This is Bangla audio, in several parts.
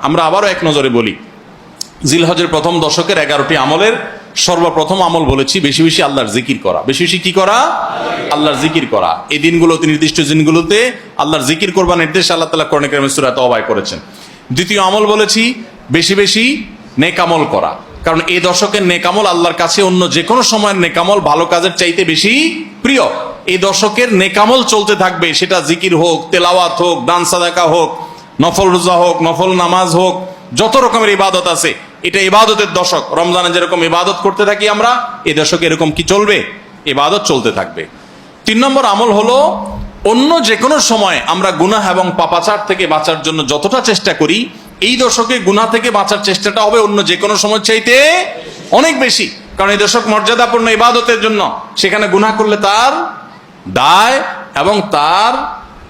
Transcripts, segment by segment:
আমরা আবারও এক নজরে বলি, জিলহজের প্রথম দশকের 11টি আমলের সর্বপ্রথম আমল বলেছি বেশি বেশি আল্লাহর জিকির করা। বেশি বেশি কি করা? আল্লাহর জিকির করা। এই দিনগুলোতে, নির্দিষ্ট দিনগুলোতে আল্লাহর জিকির করবার নির্দেশ আল্লাহ তাআলা কোরআন কারীমে সূরা তাওবায় করেছেন। দ্বিতীয় আমল বলেছি বেশি বেশি নেক আমল করা, কারণ এই দশকের নেক আমল আল্লাহর কাছে অন্য যে কোনো সময়ের নেক আমল ভালো কাজের চাইতে বেশি প্রিয়। এই দশকের নেক আমল চলতে থাকবে, সেটা জিকির হোক, তেলাওয়াত হোক, দান সাদাকা হোক, নফল রোজা হোক, নফল নামাজ হোক, যত রকমের ইবাদত আছে, এটা ইবাদতের দশক। রমজানে যেরকম ইবাদত করতে থাকি আমরা, এই দশকে এরকম কি চলবে? ইবাদত চলতে থাকবে। 3 নম্বর আমল হলো, অন্য যে কোনো সময় আমরা গুনাহ এবং পাপাচার থেকে বাঁচার জন্য যতটা চেষ্টা করি, এই দশকে গুনাহ থেকে বাঁচার চেষ্টাটা হবে অন্য যে কোনো সময় চাইতে অনেক বেশি। কারণ এই দশক মর্যাদাপূর্ণ ইবাদতের জন্য, সেখানে গুনাহ করলে তার দায় এবং তার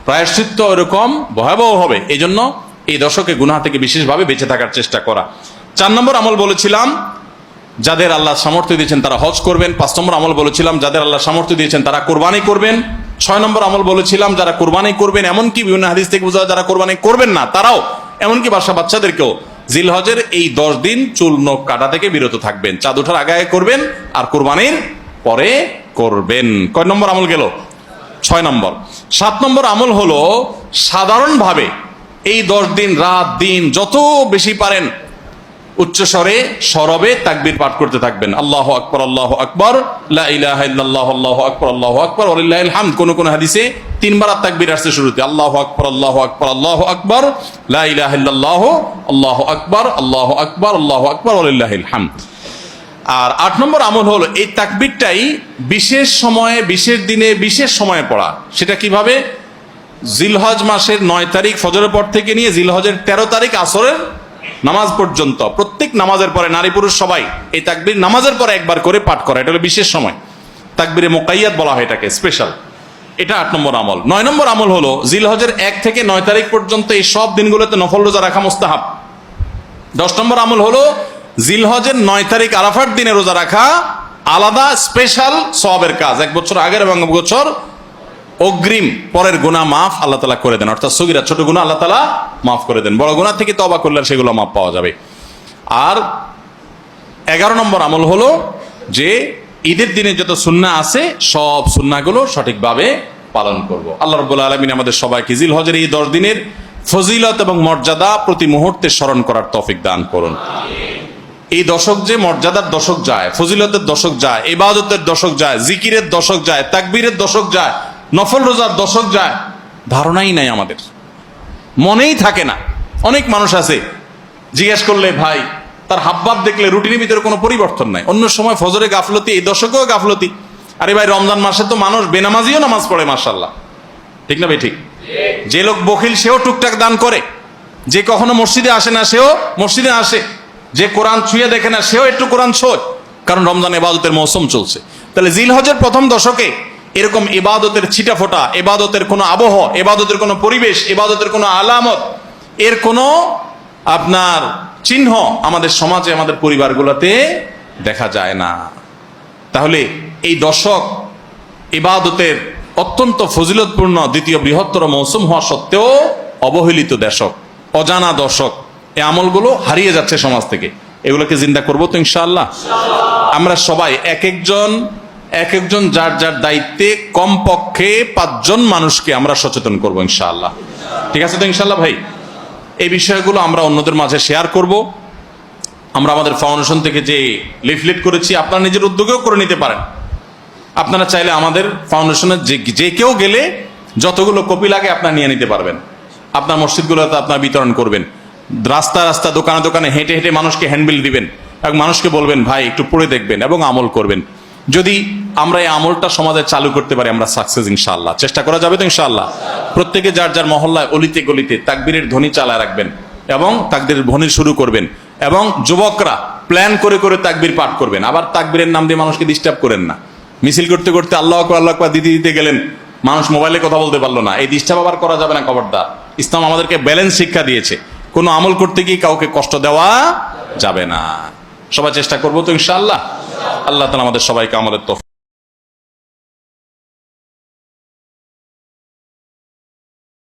প্রায়শ্চিত্ত এরকম ভয়াবহ হবে। এই জন্য এই দশকে গুনাহ থেকে বিশেষভাবে বেঁচে থাকার চেষ্টা করা। 4 নম্বর আমল বলেছিলাম যাদের আল্লাহ সামর্থ্য দিয়েছেন তারা হজ করবেন। 5 নম্বর আমল বলেছিলাম যাদের আল্লাহ সামর্থ্য দিয়েছেন তারা কোরবানি করবেন। 6 নম্বর আমল বলেছিলাম যারা কোরবানি করবেন, এমনকি বিভিন্ন হাদিস থেকে বোঝা যারা কোরবানি করবেন না তারাও, এমনকি বাচ্চাদেরকেও জিলহজের এই 10 দিন চুল নখ কাটা থেকে বিরত থাকবেন। চাঁদ ওঠার আগে আগে করবেন আর কোরবানির পরে করবেন। কয় নম্বর আমল গেল? 6 নম্বর। 7 নম্বর আমল হলো সাধারণভাবে এই 10 দিন রাত দিন যত বেশি পারেন উচ্চস্বরে সরবে তাকবীর পাঠ করতে থাকবেন। আল্লাহু আকবার, আল্লাহু আকবার, লা ইলাহা ইল্লাল্লাহ, আল্লাহু আকবার, আল্লাহু আকবার, ওয়ালিল্লাহিল হামদ। কোন হাদিসে 3 বার তাকবীর আসছে শুরুতে, আল্লাহু আকবার, আল্লাহু আকবার, আল্লাহু আকবার, লা ইলাহা ইল্লাল্লাহ, আল্লাহু আকবার, আল্লাহু আকবার, আল্লাহু আকবার, ওয়ালিল্লাহিল হামদ। আর 8 নম্বর আমল হলো এই তাকবীরটাই বিশেষ সময়ে, বিশেষ দিনে, বিশেষ সময়ে পড়া। সেটা কিভাবে? জিলহজ মাসের 9 তারিখ ফজরের পর থেকে নিয়ে জিলহজের 13 তারিখ আসরের নামাজ পর্যন্ত প্রত্যেক নামাজের পরে নারী পুরুষ সবাই এই তাকবীর নামাজের পরে একবার করে পাঠ করা। এটা হলো বিশেষ সময়, তাকবীরে মুকাইয়াদ বলা হয় এটাকে, স্পেশাল। এটা 8 নম্বর আমল। 9 নম্বর আমল হলো জিলহজের 1 থেকে 9 তারিখ পর্যন্ত এই সব দিনগুলোতে নফল রোজা রাখা মুস্তাহাব। 10 নম্বর আমল হলো জিলহজের 9 তারিখ আরাফার দিনে রোজা রাখা আলাদা স্পেশাল সওয়াবের কাজ। 1 বছর আগের এবং 1 বছর অগ্রিম পরের গুনাহ মাফ আল্লাহ তাআলা করে দেন, অর্থাৎ সগীরা ছোট গুনাহ আল্লাহ তাআলা মাফ করে দেন। বড় গুনাহ থেকে তওবা করলে সেগুলো মাফ পাওয়া যাবে। আর 11 নম্বর আমল হলো যে ঈদের দিনে যত সুন্নাহ আছে সব সুন্নাহগুলো সঠিকভাবে পালন করব। আল্লাহ রাব্বুল আলামিন আমাদের সবাইকে জিলহজের এই 10 দিনের ফজিলত এবং মর্যাদা প্রতি মুহূর্তে স্মরণ করার তৌফিক দান করুন। এই দশক যে মর্যাদার দশক যায়, ফজিলতের দশক যায়, ইবাদতের দশক যায়, জিকিরের দশক যায়, তাকবীরের দশক যায়, নফল রোজার দশক যায়, ধারণাই নাই আমাদের, মনেই থাকে না। অনেক মানুষ আছে জিজ্ঞেস করলে ভাই তার হাবভাব দেখলে রুটিনের ভিতরে কোনো পরিবর্তন নাই। অন্য সময় ফজরে গাফলতি, এই দশকেও গাফলতি। আরে ভাই রমজান মাসে তো মানুষ বেনামাজিও নামাজ পড়ে, মাশাআল্লাহ, ঠিক না ভাই? ঠিক। যে লোক বখিল সেও টুকটাক দান করে, যে কখনো মসজিদে আসে না সেও মসজিদে আসে, যে কোরআন ছুঁয়ে দেখে না সেও একটু কোরআন ছোঁয়, কারণ রমজান ইবাদতের মৌসুম চলছে। তাহলে জিলহজের প্রথম দশকে এরকম ইবাদতের ছিটাফোঁটা, ইবাদতের কোনো আবহ, ইবাদতের কোনো পরিবেশ, ইবাদতের কোনো আলামত, এর কোনো আপনার চিহ্ন আমাদের সমাজে, আমাদের পরিবারগুলোতে দেখা যায় না। তাহলে এই দশক ইবাদতের অত্যন্ত ফজিলতপূর্ণ দ্বিতীয় বৃহত্তর মৌসুম হওয়া সত্ত্বেও অবহেলিত দশক, অজানা দশক। এই আমলগুলো হারিয়ে যাচ্ছে সমাজ থেকে। এগুলোকে জিন্দা করবো তো ইনশাআল্লাহ। আমরা সবাই এক একজন যার যার দায়িত্বে কমপক্ষে 5 জন মানুষকে আমরা সচেতন করবো ইনশাআল্লাহ। ঠিক আছে তো ইনশাআল্লাহ ভাই? এই বিষয়গুলো আমরা অন্যদের মাঝে শেয়ার করব। আমরা আমাদের ফাউন্ডেশন থেকে যে লিফলেট করেছি আপনারা নিজের উদ্যোগেও করে নিতে পারেন। আপনারা চাইলে আমাদের ফাউন্ডেশনের যে কেউ গেলে যতগুলো কপি লাগে আপনারা নিয়ে নিতে পারবেন। আপনার মসজিদগুলোতে আপনারা বিতরণ করবেন। রাস্তা দোকানে দোকানে হেঁটে হেঁটে মানুষকে হ্যান্ডবিল দিবেন এবং মানুষকে বলবেন ভাই একটু পড়ে দেখবেন এবং আমল করবেন। যদি আমরা এই আমলটা সমাজে চালু করতে পারি আমরা সাকসেস ইনশাআল্লাহ। চেষ্টা করা যাবে তো ইনশাআল্লাহ। প্রত্যেকে যার যার মহল্লায় অলিতে গলিতে তাকবীরের ধ্বনি চালায় রাখবেন এবং তাকবীরের ধ্বনি শুরু করবেন, এবং যুবকরা প্ল্যান করে করে তাকবীর পাঠ করবেন। আবার তাকবীরের নাম দিয়ে মানুষকে ডিস্টার্ব করেন না। মিছিল করতে করতে আল্লাহু আকবার, আল্লাহু আকবার দিতে গেলেন, মানুষ মোবাইলে কথা বলতে পারলো না, এই ডিস্টার্ব আবার করা যাবে না, খবরদার। ইসলাম আমাদেরকে ব্যালেন্স শিক্ষা দিয়েছে, কোনো আমল করতে গিয়ে কাউকে কষ্ট দেওয়া যাবে না। সবাই চেষ্টা করবো তো ইনশাআল্লাহ। আল্লাহ তাআলা আমাদের সবাইকে আমলের তৌফিক